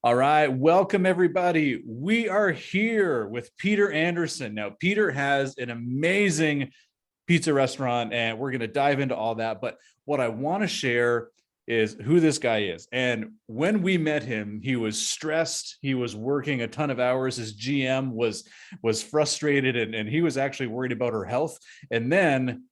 All right, welcome everybody. We are here with Peter Anderson. Now, Peter has an amazing pizza restaurant, and we're going to dive into all that. But what I want to share is who this guy is. And when we met him, he was stressed. He was working a ton of hours. His GM was frustrated, and he was actually worried about her health. And then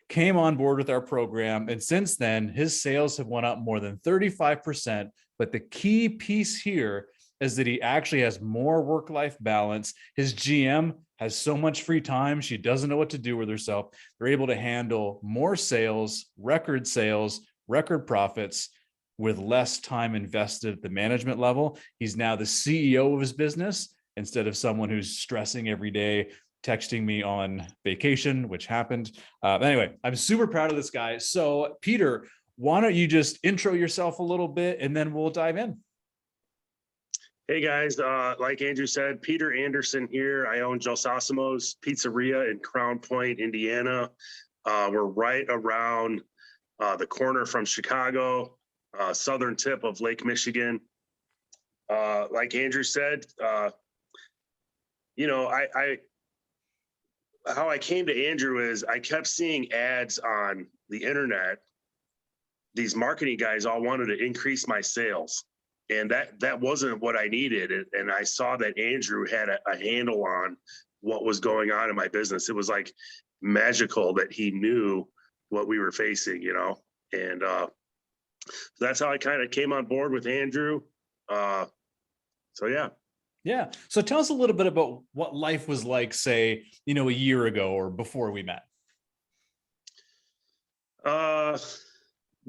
came on board with our program. And since then, his sales have went up more than 35%. But the key piece here is that he actually has more work-life balance. His GM has so much free time. She doesn't know what to do with herself. They're able to handle more sales, record profits with less time invested at the management level. He's now the CEO of his business instead of someone who's stressing every day, texting me on vacation, which happened. Anyway, I'm super proud of this guy. So Peter, why don't you just intro yourself a little bit and then we'll dive in. Hey guys, like Andrew said, Peter Anderson here. I own Josasimo's Pizzeria in Crown Point, Indiana. We're right around the corner from Chicago, southern tip of Lake Michigan. Like Andrew said, how I came to Andrew is I kept seeing ads on the internet. These marketing guys all wanted to increase my sales, and that wasn't what I needed. And I saw that Andrew had a handle on what was going on in my business. It was like magical that he knew what we were facing, and that's how I kind of came on board with Andrew. So yeah. Yeah. So tell us a little bit about what life was like, say, a year ago or before we met.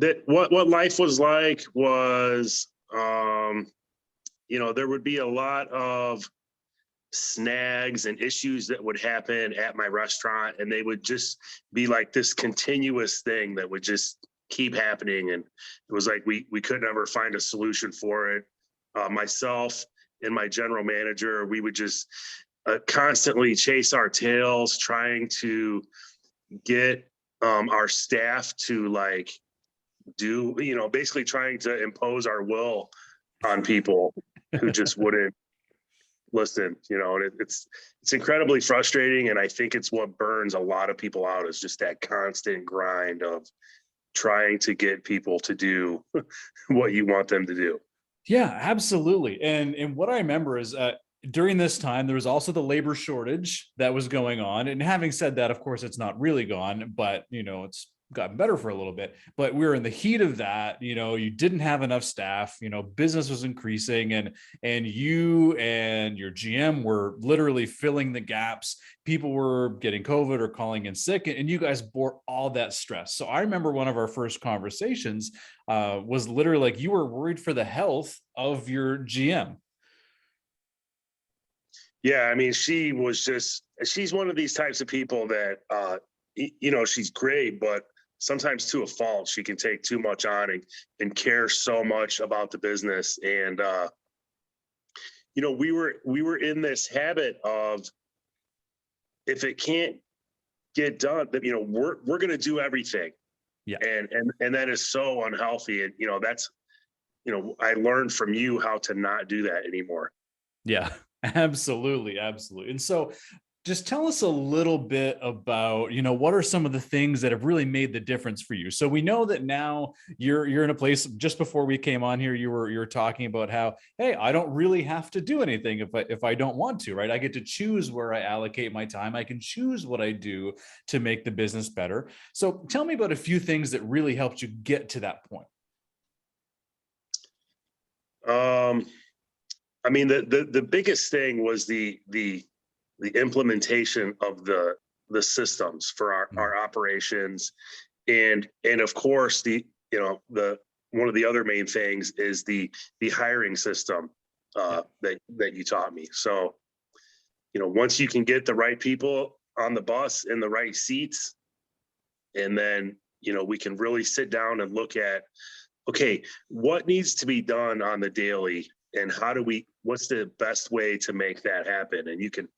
That what life was like was, there would be a lot of snags and issues that would happen at my restaurant, and they would just be like this continuous thing that would just keep happening. And it was like we could never find a solution for it. Myself and my general manager, we would just constantly chase our tails, trying to get our staff to basically trying to impose our will on people who just wouldn't listen, and it's incredibly frustrating. And I think it's what burns a lot of people out, is just that constant grind of trying to get people to do what you want them to do. Yeah, absolutely. And what I remember is during this time, there was also the labor shortage that was going on. And having said that, of course, it's not really gone, but, it's gotten better for a little bit. But we were in the heat of that. You didn't have enough staff, business was increasing, and you and your GM were literally filling the gaps. People were getting COVID or calling in sick, and you guys bore all that stress. So I remember one of our first conversations was literally like you were worried for the health of your GM. Yeah, I mean, she's one of these types of people that, she's great, but sometimes to a fault. She can take too much on and care so much about the business. And, we were in this habit of, if it can't get done, we're going to do everything. Yeah. And that is so unhealthy. And, that's, I learned from you how to not do that anymore. Yeah, absolutely. Absolutely. And so just tell us a little bit about, what are some of the things that have really made the difference for you? So we know that now you're in a place. Just before we came on here, you were talking about how, hey, I don't really have to do anything if I don't want to, right? I get to choose where I allocate my time. I can choose what I do to make the business better. So tell me about a few things that really helped you get to that point. I mean, the biggest thing was the implementation of the systems for our operations, and of course the one of the other main things is the hiring system that you taught me. So once you can get the right people on the bus in the right seats, and then we can really sit down and look at, okay, what needs to be done on the daily, and what's the best way to make that happen. And you can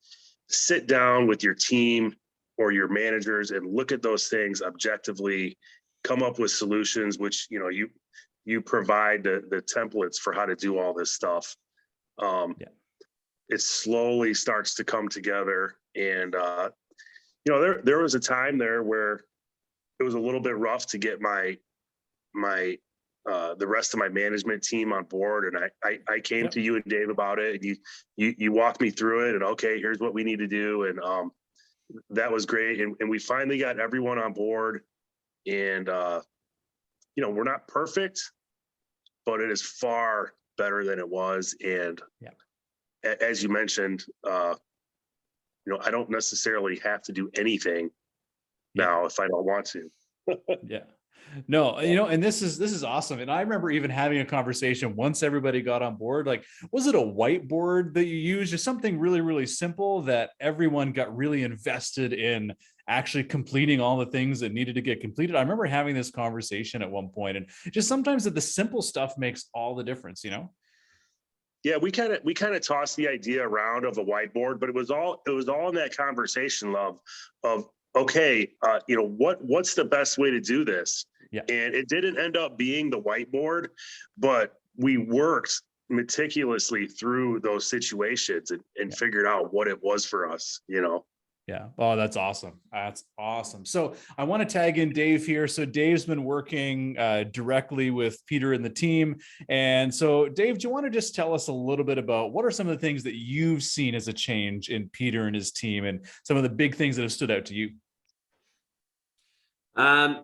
sit down with your team or your managers and look at those things objectively, come up with solutions, which you provide the templates for how to do all this stuff. Yeah. It slowly starts to come together. And, there was a time there where it was a little bit rough to get the rest of my management team on board. And I came Yep. to you and Dave about it, and you walked me through it, and okay, here's what we need to do. And, that was great. And we finally got everyone on board, and, we're not perfect, but it is far better than it was. And Yeah. As you mentioned, I don't necessarily have to do anything Yeah. now if I don't want to. Yeah. No, and this is awesome. And I remember even having a conversation once everybody got on board. Like, was it a whiteboard that you used, or something really, really simple that everyone got really invested in actually completing all the things that needed to get completed? I remember having this conversation at one point, and just sometimes that the simple stuff makes all the difference, Yeah, we kind of tossed the idea around of a whiteboard, but it was all in that conversation of okay, what's the best way to do this? Yeah. And it didn't end up being the whiteboard, but we worked meticulously through those situations and Yeah. figured out what it was for us. Yeah. Oh, that's awesome. That's awesome. So I want to tag in Dave here. So Dave's been working directly with Peter and the team. And so Dave, do you want to just tell us a little bit about what are some of the things that you've seen as a change in Peter and his team, and some of the big things that have stood out to you?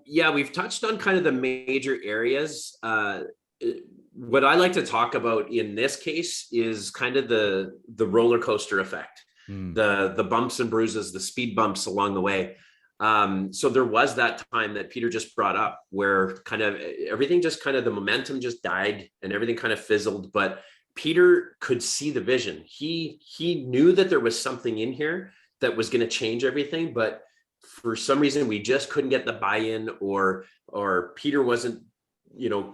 Yeah, we've touched on kind of the major areas. What I like to talk about in this case is kind of the roller coaster effect, the bumps and bruises, the speed bumps along the way. So there was that time that Peter just brought up where kind of everything just kind of the momentum just died and everything kind of fizzled, but Peter could see the vision. He knew that there was something in here that was going to change everything, but for some reason we just couldn't get the buy-in, or Peter wasn't,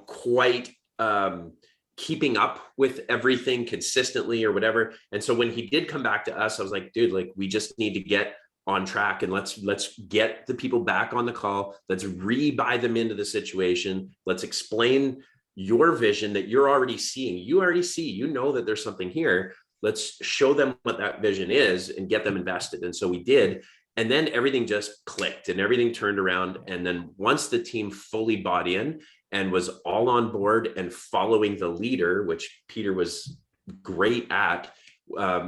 quite keeping up with everything consistently or whatever. And so when he did come back to us, I was like, dude, like, we just need to get on track, and let's get the people back on the call. Let's re-buy them into the situation. Let's explain your vision that you're already seeing. You already see, that there's something here. Let's show them what that vision is and get them invested. And so we did. And then everything just clicked and everything turned around. And then once the team fully bought in and was all on board and following the leader, which Peter was great at,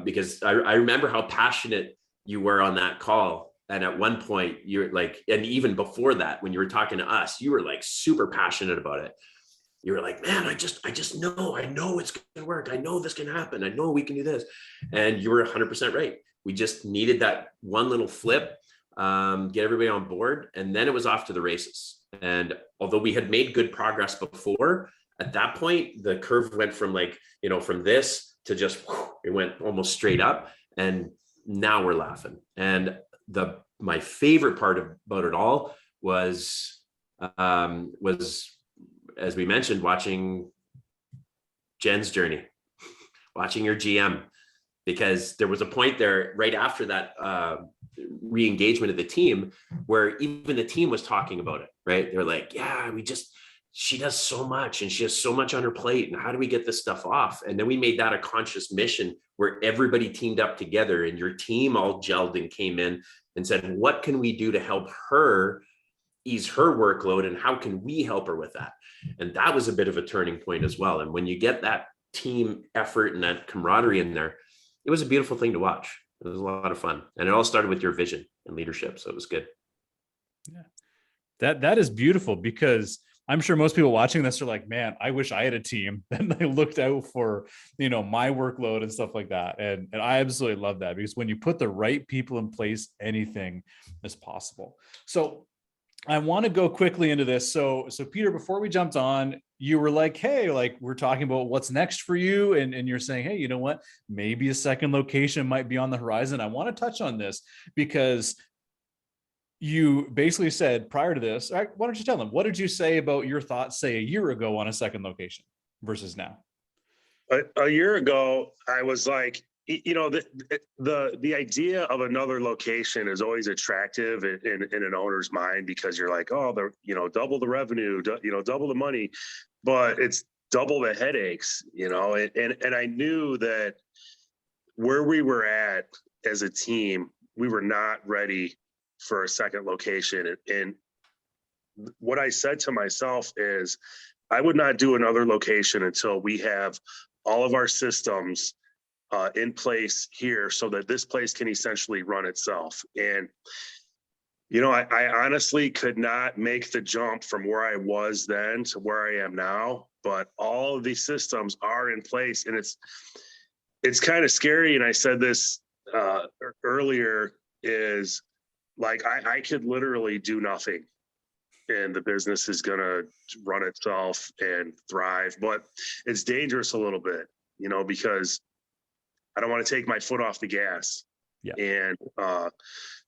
because I remember how passionate you were on that call. And at one point you're like, and even before that, when you were talking to us, you were like super passionate about it. You were like, man, I just know it's going to work. I know this can happen. I know we can do this. And you were 100% right. We just needed that one little flip, get everybody on board, and then it was off to the races. And although we had made good progress before, at that point, the curve went from from this to just, it went almost straight up. And now we're laughing. And my favorite part about it all was, as we mentioned, watching Jen's journey, watching your GM. Because there was a point there right after that re-engagement of the team where even the team was talking about it, right? They're like, yeah, she does so much and she has so much on her plate. And how do we get this stuff off? And then we made that a conscious mission where everybody teamed up together and your team all gelled and came in and said, what can we do to help her ease her workload? And how can we help her with that? And that was a bit of a turning point as well. And when you get that team effort and that camaraderie in there, it was a beautiful thing to watch. It was a lot of fun. And it all started with your vision and leadership. So it was good. Yeah. That is beautiful, because I'm sure most people watching this are like, man, I wish I had a team that I looked out for, my workload and stuff like that. And I absolutely love that, because when you put the right people in place, anything is possible. So I want to go quickly into this. So Peter, before we jumped on, you were like, hey, like, we're talking about what's next for you. And you're saying, hey, you know what, maybe a second location might be on the horizon. I want to touch on this because you basically said prior to this, all right, why don't you tell them, what did you say about your thoughts, say, a year ago on a second location versus now? A year ago, I was like, the idea of another location is always attractive in an owner's mind, because you're like, oh, double the revenue, double the money, but double the headaches, and I knew that where we were at as a team, we were not ready for a second location. And what I said to myself is I would not do another location until we have all of our systems in place here so that this place can essentially run itself. And, I honestly could not make the jump from where I was then to where I am now, but all of these systems are in place, and it's kind of scary. And I said this earlier, is like, I could literally do nothing and the business is going to run itself and thrive, but it's dangerous a little bit, because I don't want to take my foot off the gas. Yeah. And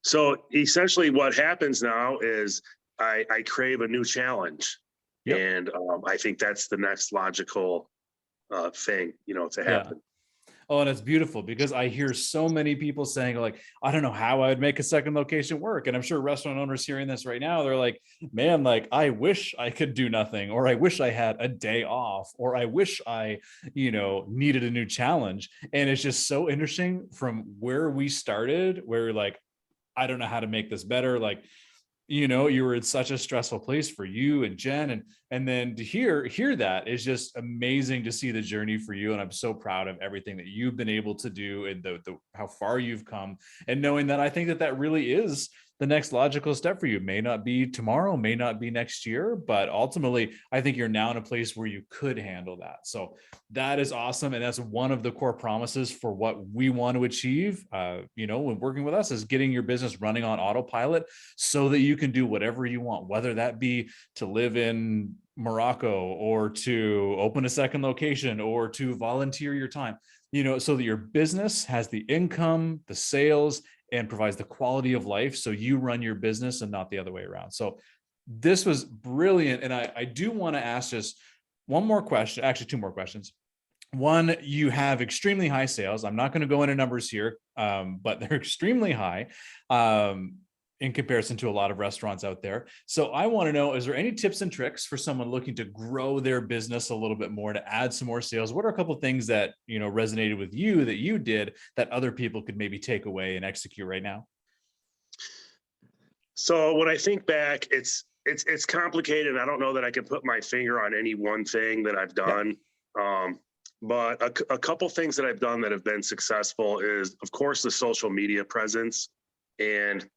so essentially what happens now is I crave a new challenge. Yep. And I think that's the next logical thing, to happen. Oh, and it's beautiful because I hear so many people saying, like, I don't know how I would make a second location work. And I'm sure restaurant owners hearing this right now, they're like, man, like, I wish I could do nothing, or I wish I had a day off, or I wish I, needed a new challenge. And it's just so interesting from where we started, where we're like, I don't know how to make this better. Like, you were in such a stressful place for you and Jen, and then to hear that is just amazing to see the journey for you. And I'm so proud of everything that you've been able to do and the how far you've come, and knowing that I think that really is the next logical step for you. May not be tomorrow, may not be next year, but ultimately I think you're now in a place where you could handle that. So that is awesome. And that's one of the core promises for what we want to achieve, when working with us, is getting your business running on autopilot so that you can do whatever you want, whether that be to live in Morocco or to open a second location or to volunteer your time, so that your business has the income, the sales, and provides the quality of life so you run your business and not the other way around. So this was brilliant. And I do want to ask just one more question, actually two more questions. One, you have extremely high sales. I'm not going to go into numbers here, but they're extremely high in comparison to a lot of restaurants out there. So I want to know, is there any tips and tricks for someone looking to grow their business a little bit more, to add some more sales? What are a couple of things that, resonated with you that you did that other people could maybe take away and execute right now? So when I think back, it's complicated. I don't know that I can put my finger on any one thing that I've done. But a couple things that I've done that have been successful is, of course, the social media presence. And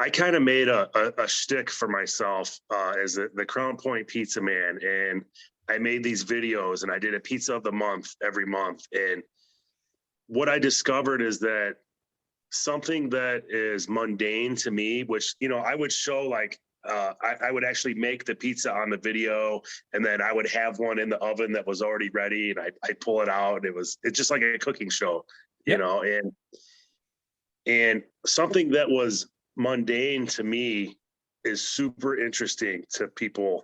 I kind of made a shtick for myself as the Crown Point Pizza Man. And I made these videos and I did a pizza of the month every month. And what I discovered is that something that is mundane to me, which, I would show like, I would actually make the pizza on the video, and then I would have one in the oven that was already ready, and I'd pull it out. And it's just like a cooking show, and something that was mundane to me is super interesting to people,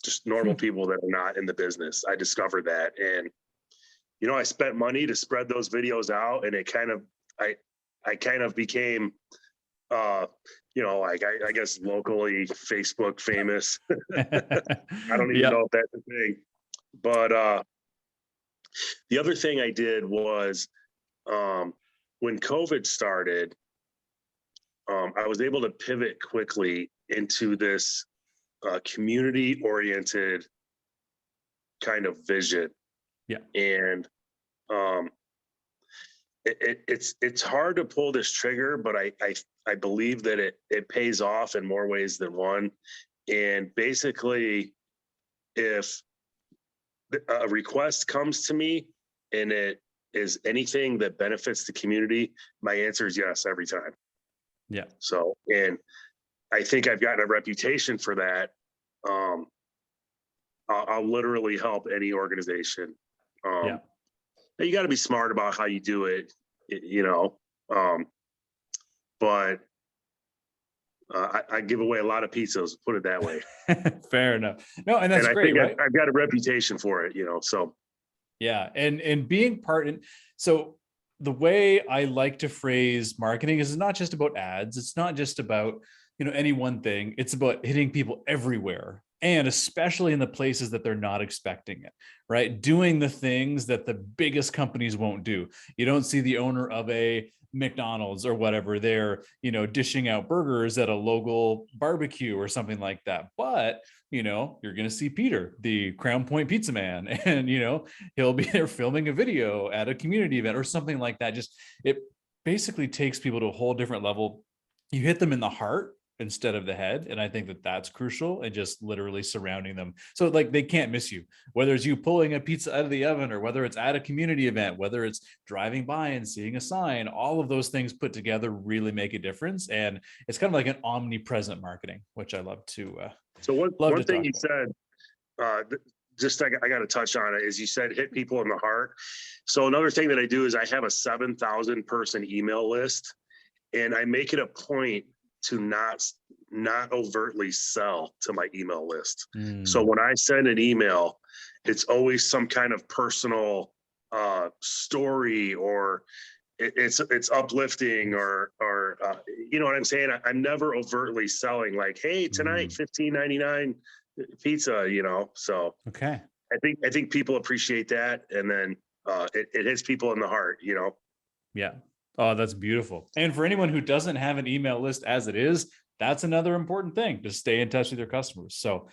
just normal people that are not in the business. I discovered that. And, I spent money to spread those videos out, and it kind of, I kind of became, like I guess locally Facebook famous. I don't even know if that's a thing. But the other thing I did was when COVID started, I was able to pivot quickly into this community-oriented kind of vision. Yeah. And it's hard to pull this trigger, but I believe that it pays off in more ways than one. And basically, if a request comes to me and it is anything that benefits the community, my answer is yes every time. Yeah. So, and I think I've gotten a reputation for that. I'll literally help any organization. You got to be smart about how you do it, but I give away a lot of pizzas, put it that way. Fair enough. No, and that's great, right? I've got a reputation for it, so. Yeah. And being so the way I like to phrase marketing is not just about ads. It's not just about, any one thing. It's about hitting people everywhere and especially in the places that they're not expecting it, right? Doing the things that the biggest companies won't do. You don't see the owner of a McDonald's or whatever there, dishing out burgers at a local barbecue or something like that. But, you're going to see Peter, the Crown Point pizza man, and, he'll be there filming a video at a community event or something like that. Just, it basically takes people to a whole different level. You hit them in the heart instead of the head. And I think that that's crucial, and just literally surrounding them. So like they can't miss you, whether it's you pulling a pizza out of the oven, or whether it's at a community event, whether it's driving by and seeing a sign. All of those things put together really make a difference. And it's kind of like an omnipresent marketing, which I love to. So one thing you about. said, just I got to touch on it, is you said hit people in the heart. So another thing that I do is I have a 7,000 person email list, and I make it a point to not overtly sell to my email list. So when I send an email, it's always some kind of personal story, or it's uplifting, or you know what I'm saying? I'm never overtly selling like, hey, tonight, $15.99 pizza, so. Okay. I think people appreciate that. And then it hits people in the heart, Yeah. Oh, that's beautiful. And for anyone who doesn't have an email list as it is, that's another important thing, to stay in touch with your customers. So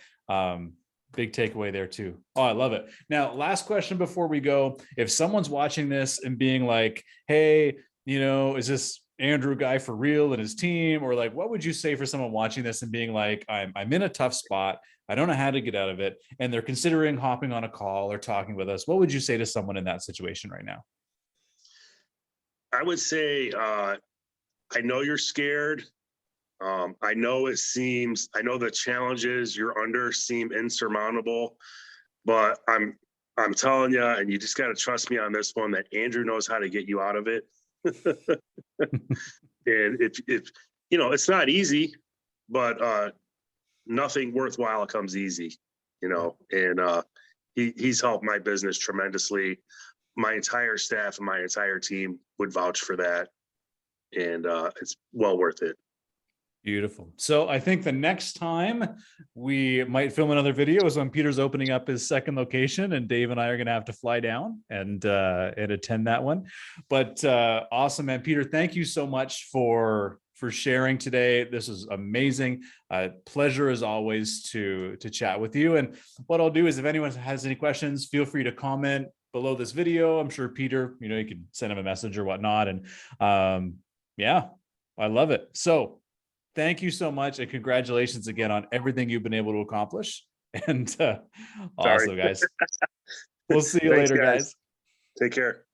big takeaway there too. Oh, I love it. Now, last question before we go. If someone's watching this and being like, hey, is this Andrew guy for real and his team? Or like, what would you say for someone watching this and being like, I'm in a tough spot, I don't know how to get out of it, and they're considering hopping on a call or talking with us? What would you say to someone in that situation right now? I would say, I know you're scared. I know the challenges you're under seem insurmountable, but I'm telling you, and you just got to trust me on this one, that Andrew knows how to get you out of it. And if it's not easy, but nothing worthwhile comes easy, and he's helped my business tremendously. My entire staff and my entire team would vouch for that. And it's well worth it. Beautiful. So I think the next time we might film another video is when Peter's opening up his second location, and Dave and I are going to have to fly down and attend that one. But awesome, man. Peter, thank you so much for sharing today. This is amazing. Pleasure as always to chat with you. And what I'll do is, if anyone has any questions, feel free to comment below this video. I'm sure Peter, you can send him a message or whatnot. And yeah, I love it. So thank you so much, and congratulations again on everything you've been able to accomplish. And awesome, guys. We'll see you Thanks, later, guys. Take care.